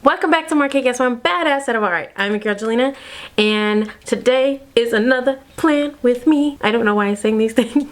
Welcome back to More Cake. Guess what? I'm badass out of art. I'm your girl Jelena, and today is another plan with me. I don't know why I sing these things.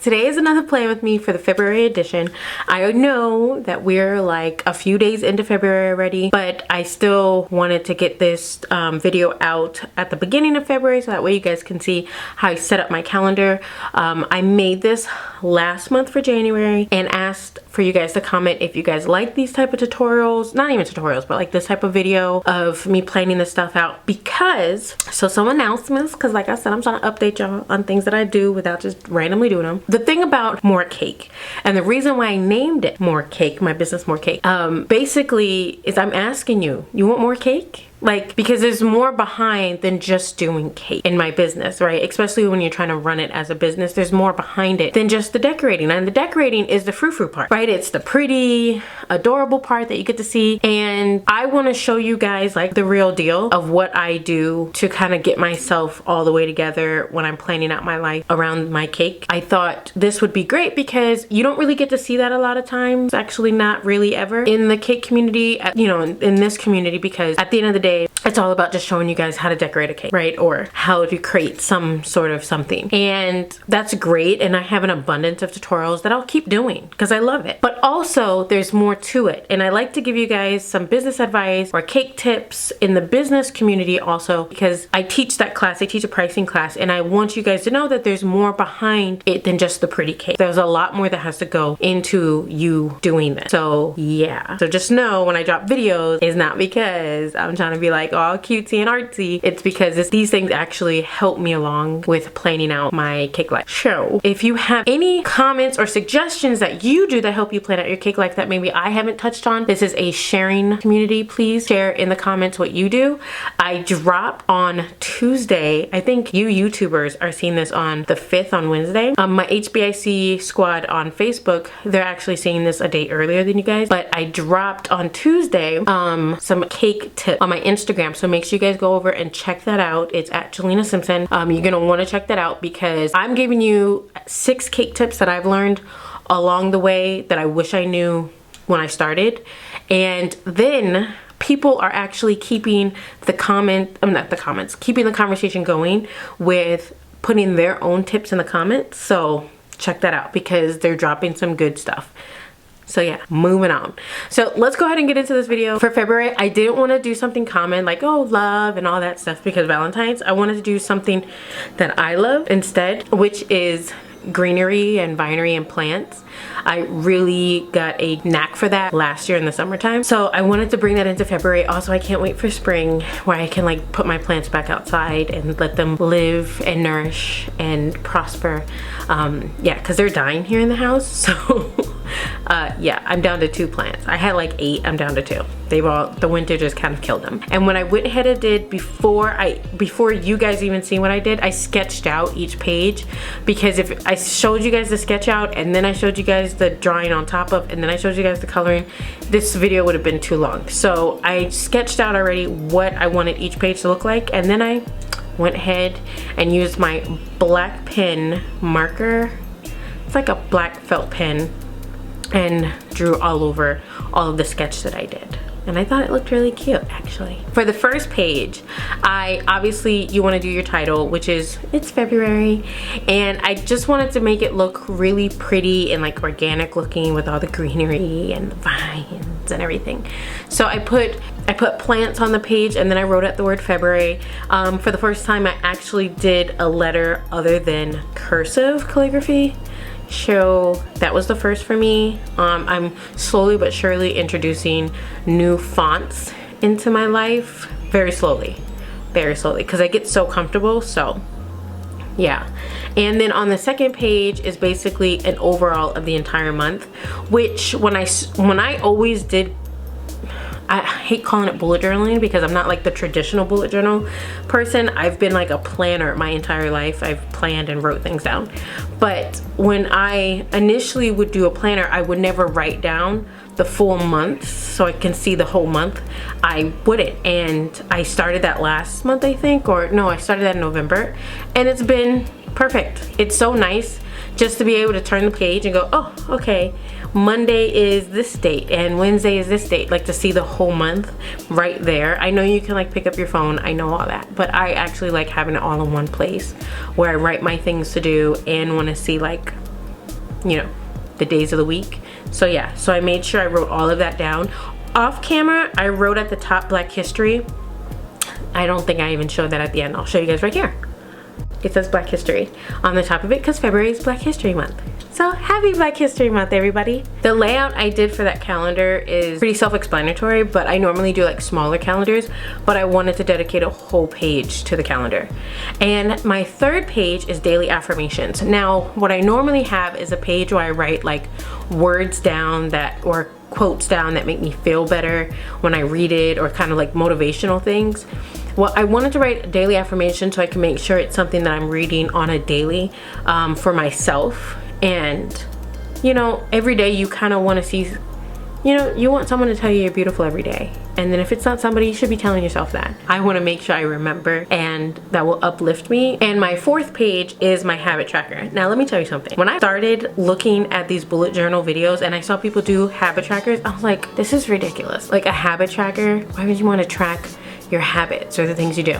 Today is another plan with me for the February edition. I know that we're like a few days into February already, but I still wanted to get this video out at the beginning of February so that way you guys can see how I set up my calendar. I made this last month for January and asked for you guys to comment if you guys like these type of tutorials, not even tutorials, but like this type of video of me planning this stuff out, because some announcements, because like I said, I'm trying to update y'all on things that I do without just randomly doing them. The thing about More Cake, and the reason why I named it More Cake, my business More Cake, basically is I'm asking you want more cake? Like, because there's more behind than just doing cake in my business, right? Especially when you're trying to run it as a business, there's more behind it than just the decorating. And the decorating is the frou-frou part, right? It's the pretty, adorable part that you get to see. And I want to show you guys like the real deal of what I do to kind of get myself all the way together when I'm planning out my life around my cake. I thought this would be great because you don't really get to see that a lot of times. Actually, not really ever in the cake community, you know, in this community, because at the end of the day, it's all about just showing you guys how to decorate a cake, right? Or how to create some sort of something. And that's great. And I have an abundance of tutorials that I'll keep doing because I love it. But also there's more to it. And I like to give you guys some business advice or cake tips in the business community also, because I teach that class. I teach a pricing class, and I want you guys to know that there's more behind it than just the pretty cake. There's a lot more that has to go into you doing this. So yeah. So just know when I drop videos, it's not because I'm trying to be like all cutesy and artsy. It's because these things actually help me along with planning out my cake life. So if you have any comments or suggestions that you do that help you plan out your cake life that maybe I haven't touched on, this is a sharing community. Please share in the comments what you do. I drop on Tuesday. I think you YouTubers are seeing this on the 5th on Wednesday. My HBIC squad on Facebook, they're actually seeing this a day earlier than you guys, but I dropped on Tuesday some cake tips on my Instagram, so make sure you guys go over and check that out. It's at Jelena Simpson. You're gonna want to check that out because I'm giving you 6 cake tips that I've learned along the way that I wish I knew when I started. And then people are actually keeping the keeping the conversation going with putting their own tips in the comments. So check that out because they're dropping some good stuff. So yeah, moving on. So let's go ahead and get into this video. For February, I didn't want to do something common like, oh, love and all that stuff, because Valentine's. I wanted to do something that I love instead, which is greenery and vinery and plants. I really got a knack for that last year in the summertime. So I wanted to bring that into February. Also, I can't wait for spring where I can like put my plants back outside and let them live and nourish and prosper. Yeah, because they're dying here in the house. So yeah, I'm down to 2 plants. I had like 8, I'm down to 2. The winter just kind of killed them. And what I went ahead and did before you guys even seen what I did, I sketched out each page, because if I showed you guys the sketch out and then I showed you guys the drawing on top of, and then I showed you guys the coloring, this video would have been too long. So I sketched out already what I wanted each page to look like, and then I went ahead and used my black pen marker. It's like a black felt pen, and drew all over all of the sketch that I did. And I thought it looked really cute, actually. For the first page, obviously you want to do your title, which is It's February, and I just wanted to make it look really pretty and like organic looking with all the greenery and the vines and everything. So I put plants on the page, and then I wrote out the word February. For the first time, I actually did a letter other than cursive calligraphy. So that was the first for me. I'm slowly but surely introducing new fonts into my life, very slowly, because I get so comfortable. So yeah. And then on the second page is basically an overall of the entire month, which when I always did, I hate calling it bullet journaling because I'm not like the traditional bullet journal person. I've been like a planner my entire life. I've planned and wrote things down. But when I initially would do a planner, I would never write down the full month so I can see the whole month. I wouldn't. And I started that last month, I think, or no, I started that in November, and it's been perfect. It's so nice just to be able to turn the page and go, oh, okay, Monday is this date and Wednesday is this date, like to see the whole month right there. I know you can like pick up your phone, I know all that, but I actually like having it all in one place where I write my things to do and want to see like, you know, the days of the week. So yeah, so I made sure I wrote all of that down. Off camera, I wrote at the top Black History. I don't think I even showed that at the end. I'll show you guys right here. It says Black History on the top of it because February is Black History Month. So happy Black History Month, everybody. The layout I did for that calendar is pretty self-explanatory, but I normally do like smaller calendars, but I wanted to dedicate a whole page to the calendar. And my third page is daily affirmations. Now, what I normally have is a page where I write like words down that, or quotes down that make me feel better when I read it, or kind of like motivational things. Well, I wanted to write a daily affirmation so I can make sure it's something that I'm reading on a daily for myself. And, you know, every day you kind of want to see, you know, you want someone to tell you you're beautiful every day. And then if it's not somebody, you should be telling yourself that. I want to make sure I remember, and that will uplift me. And my fourth page is my habit tracker. Now, let me tell you something. When I started looking at these bullet journal videos and I saw people do habit trackers, I was like, this is ridiculous. Like a habit tracker, why would you want to track your habits or the things you do?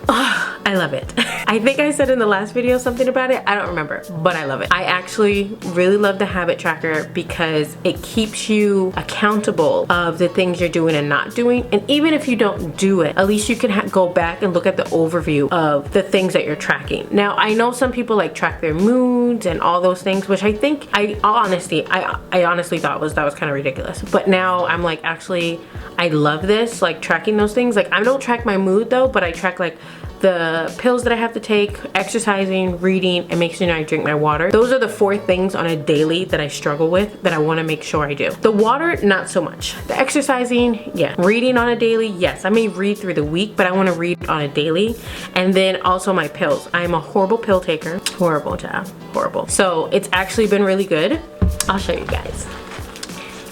Oh, I love it. I think I said in the last video something about it. I don't remember, but I love it. I actually really love the habit tracker because it keeps you accountable of the things you're doing and not doing. And even if you don't do it, at least you can go back and look at the overview of the things that you're tracking. Now, I know some people like track their moods and all those things, which I think I honestly thought that was kind of ridiculous. But now I'm like, actually, I love this, like tracking those things. Like I don't track my mood though, but I track like the pills that I have to take, exercising, reading, and making sure I drink my water. Those are the 4 things on a daily that I struggle with that I want to make sure I do. The water, not so much. The exercising, yeah. Reading on a daily, yes. I may read through the week, but I want to read on a daily. And then also my pills. I'm a horrible pill taker. Horrible, child. Horrible. So it's actually been really good. I'll show you guys.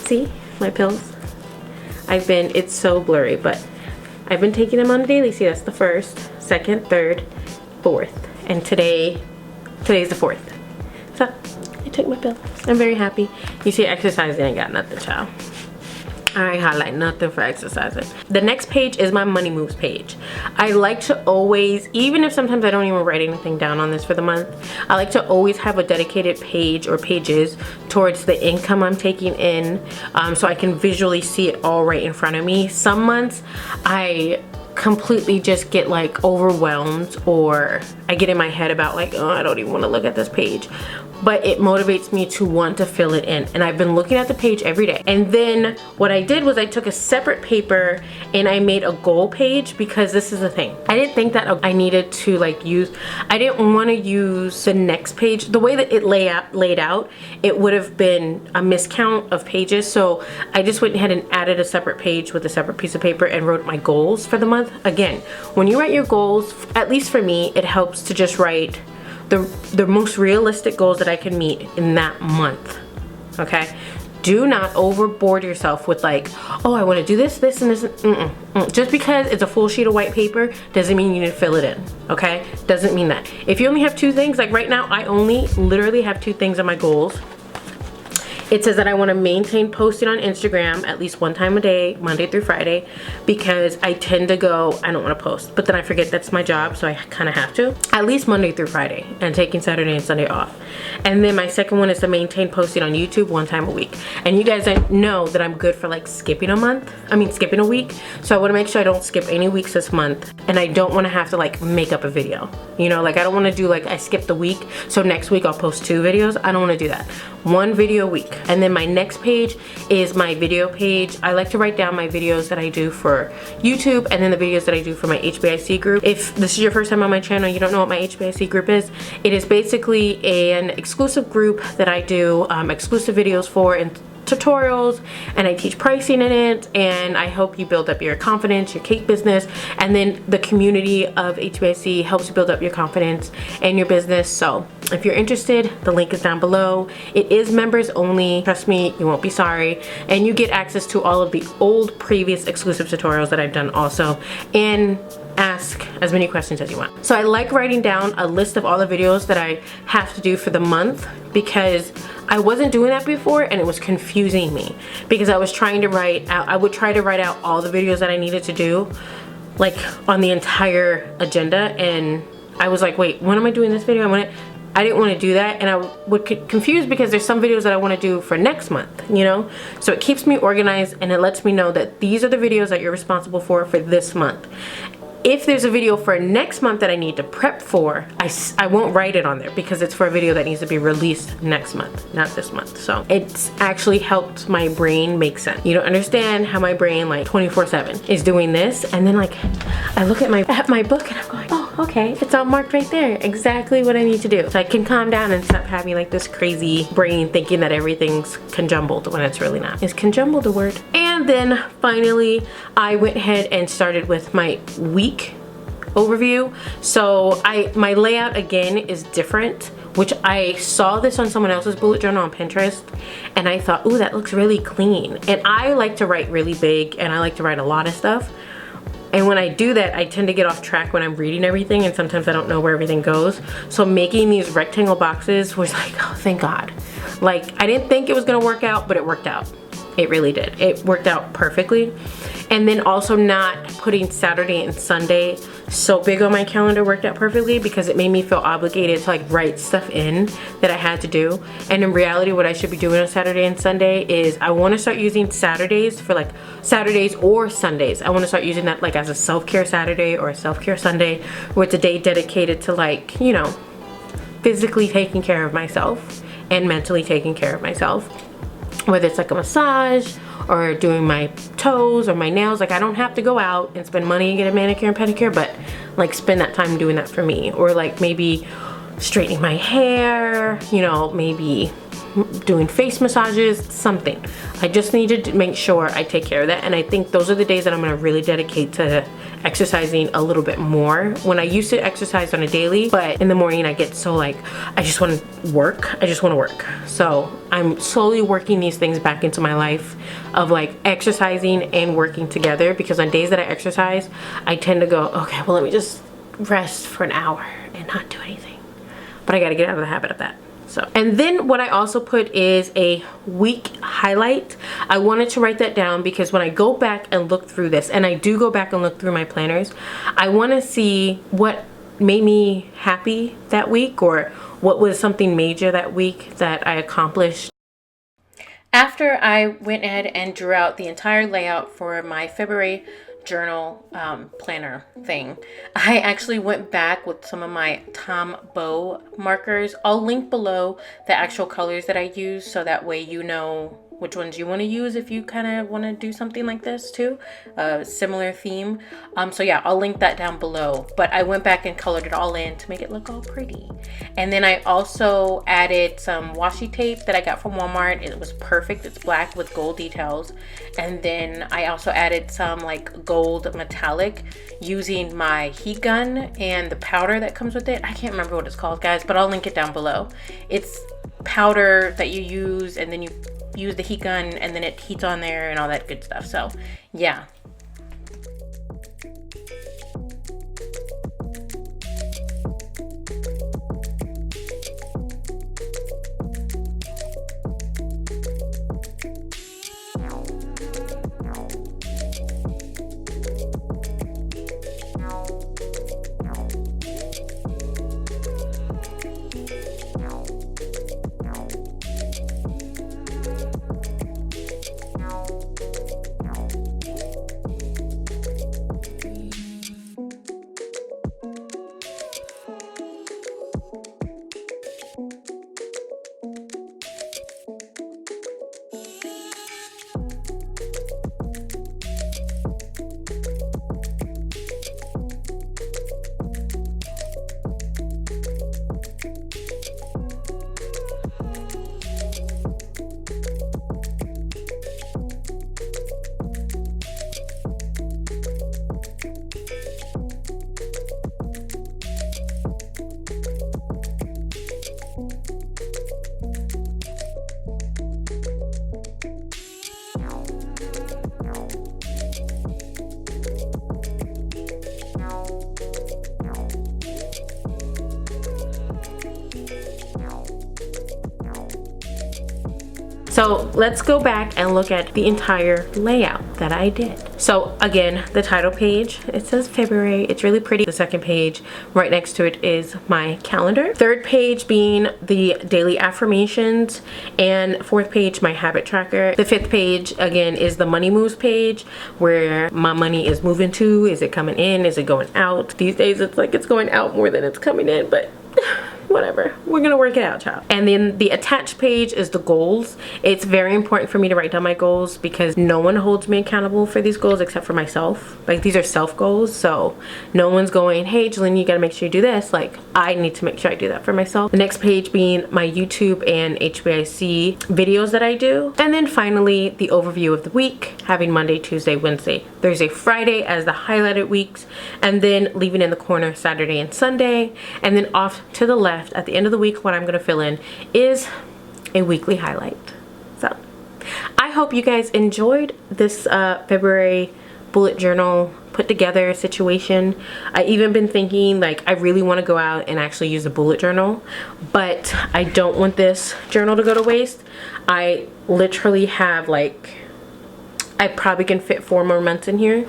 See my pills? It's so blurry, but I've been taking them on a daily. See, that's the 1st, 2nd, 3rd, 4th, and today's the 4th. So I took my pill. I'm very happy. You see, exercising, I ain't got nothing, child. I ain't highlight nothing for exercising. The next page is my money moves page. I like to always, even if sometimes I don't even write anything down on this for the month, I like to always have a dedicated page or pages towards the income I'm taking in, so I can visually see it all right in front of me. Some months I completely just get like overwhelmed, or I get in my head about like, oh, I don't even want to look at this page. But it motivates me to want to fill it in. And I've been looking at the page every day. And then what I did was I took a separate paper and I made a goal page, because this is the thing. I didn't think that I needed to like I didn't want to use the next page. The way that it laid out, it would have been a miscount of pages. So I just went ahead and added a separate page with a separate piece of paper and wrote my goals for the month. Again, when you write your goals, at least for me, it helps to just write the most realistic goals that I can meet in that month. Okay, do not overboard yourself with like, oh, I want to do this, this, and this. Just because it's a full sheet of white paper doesn't mean you need to fill it in. Okay, doesn't mean that. If you only have 2 things, like right now I only literally have 2 things on my goals. It says that I want to maintain posting on Instagram at least 1 time a day, Monday through Friday, because I tend to go, I don't want to post, but then I forget that's my job, so I kind of have to. At least Monday through Friday, and taking Saturday and Sunday off. And then my second one is to maintain posting on YouTube 1 time a week. And you guys know that I'm good for like skipping a week. So I want to make sure I don't skip any weeks this month, and I don't want to have to like make up a video. You know, like I don't want to do like I skipped the week, so next week I'll post 2 videos. I don't want to do that. 1 video a week. And then my next page is my video page. I like to write down my videos that I do for YouTube, and then the videos that I do for my HBIC group. If this is your first time on my channel, you don't know what my HBIC group is, it is basically an exclusive group that I do exclusive videos for, and tutorials, and I teach pricing in it, and I help you build up your confidence, your cake business, and then the community of HBIC helps you build up your confidence and your business. So if you're interested, the link is down below. It is members only. Trust me, you won't be sorry. And you get access to all of the old previous exclusive tutorials that I've done also, and ask as many questions as you want. So I like writing down a list of all the videos that I have to do for the month, because I wasn't doing that before, and it was confusing me because I was trying to write out, I would try to write out all the videos that I needed to do, like on the entire agenda, and I was like, wait, when am I doing this video? I didn't want to do that, and I would get confused because there's some videos that I want to do for next month, you know? So it keeps me organized, and it lets me know that these are the videos that you're responsible for this month. If there's a video for next month that I need to prep for, I won't write it on there because it's for a video that needs to be released next month, not this month. So it's actually helped my brain make sense. You don't understand how my brain like 24/7 is doing this, and then like I look at my book and I'm going, oh, okay, it's all marked right there. Exactly what I need to do. So I can calm down and stop having like this crazy brain thinking that everything's conjumbled when it's really not. Is conjumbled a word? And then finally, I went ahead and started with my week overview. So my layout again is different, which I saw this on someone else's bullet journal on Pinterest, and I thought, ooh, that looks really clean. And I like to write really big, and I like to write a lot of stuff. And when I do that, I tend to get off track when I'm reading everything, and sometimes I don't know where everything goes. So making these rectangle boxes was like, oh, thank God. Like, I didn't think it was gonna work out, but it worked out. It really did. It worked out perfectly. And then also not putting Saturday and Sunday so big on my calendar worked out perfectly because it made me feel obligated to like write stuff in that I had to do. And in reality, what I should be doing on Saturday and Sunday is I want to start using Saturdays for like Saturdays or Sundays. I want to start using that like as a self-care Saturday or a self-care Sunday, where it's a day dedicated to like, you know, physically taking care of myself and mentally taking care of myself. Whether it's like a massage or doing my toes or my nails. Like I don't have to go out and spend money and get a manicure and pedicure, but like spend that time doing that for me. Or like maybe straightening my hair, you know, maybe doing face massages, something. I just need to make sure I take care of that. And I think those are the days that I'm gonna really dedicate to exercising a little bit more. When I used to exercise on a daily, but in the morning I get so like, I just wanna work. I just wanna work. So I'm slowly working these things back into my life of like exercising and working together, because on days that I exercise, I tend to go, okay, well, let me just rest for an hour and not do anything. But I gotta get out of the habit of that. So, and then what I also put is a week highlight. I wanted to write that down because when I go back and look through this, and I do go back and look through my planners, I want to see what made me happy that week, or what was something major that week that I accomplished. After I went ahead and drew out the entire layout for my February journal planner thing, I actually went back with some of my Tombow markers. I'll link below the actual colors that I use, so that way you know which ones you want to use if you kind of want to do something like this too, a similar theme. So yeah, I'll link that down below. But I went back and colored it all in to make it look all pretty. And then I also added some washi tape that I got from Walmart. It was perfect. It's black with gold details. And then I also added some like gold metallic using my heat gun and the powder that comes with it. I can't remember what it's called, guys, but I'll link it down below. It's powder that you use, and then you use the heat gun, and then it heats on there and all that good stuff. So yeah. So let's go back and look at the entire layout that I did. So again, the title page, it says February. It's really pretty. The second page, right next to it, is my calendar. Third page being the daily affirmations, and fourth page, my habit tracker. The fifth page, again, is the money moves page, where my money is moving to. Is it coming in? Is it going out? These days, it's like it's going out more than it's coming in, but whatever, we're gonna work it out, child. And then the attached page is the goals. It's very important for me to write down my goals because no one holds me accountable for these goals except for myself. Like, these are self goals, so no one's going, hey Jillian, you gotta make sure you do this. Like, I need to make sure I do that for myself. The next page being my YouTube and HBIC videos that I do. And then finally, the overview of the week, having Monday, Tuesday, Wednesday, Thursday, Friday as the highlighted weeks, and then leaving in the corner Saturday and Sunday. And then off to the left at the end of the week, what I'm gonna fill in is a weekly highlight. So I hope you guys enjoyed this February bullet journal put together situation. I even been thinking, like, I really want to go out and actually use a bullet journal, but I don't want this journal to go to waste. I literally have, like, I probably can fit 4 more months in here.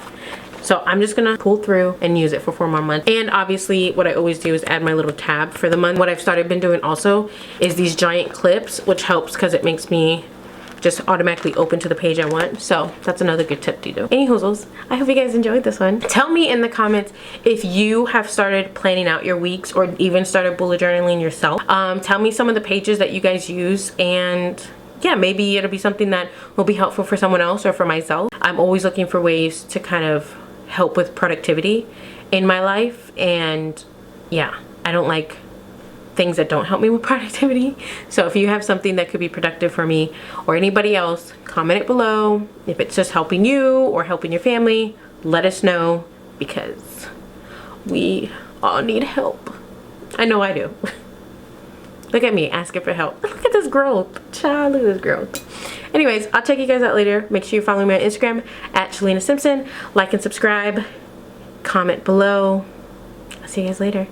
So I'm just gonna pull through and use it for 4 more months. And obviously what I always do is add my little tab for the month. What I've started been doing also is these giant clips, which helps because it makes me just automatically open to the page I want. So that's another good tip to do. Any hoozles, I hope you guys enjoyed this one. Tell me in the comments if you have started planning out your weeks or even started bullet journaling yourself. Tell me some of the pages that you guys use, and yeah, maybe it'll be something that will be helpful for someone else or for myself. I'm always looking for ways to kind of help with productivity in my life, and yeah, I don't like things that don't help me with productivity. So if you have something that could be productive for me or anybody else, comment it below. If it's just helping you or helping your family, let us know, because we all need help. I know I do. Look at me asking for help. Look at this growth, child. Look at this growth. Anyways, I'll check you guys out later. Make sure you follow me on Instagram at Shalina Simpson. Like and subscribe. Comment below. I'll see you guys later.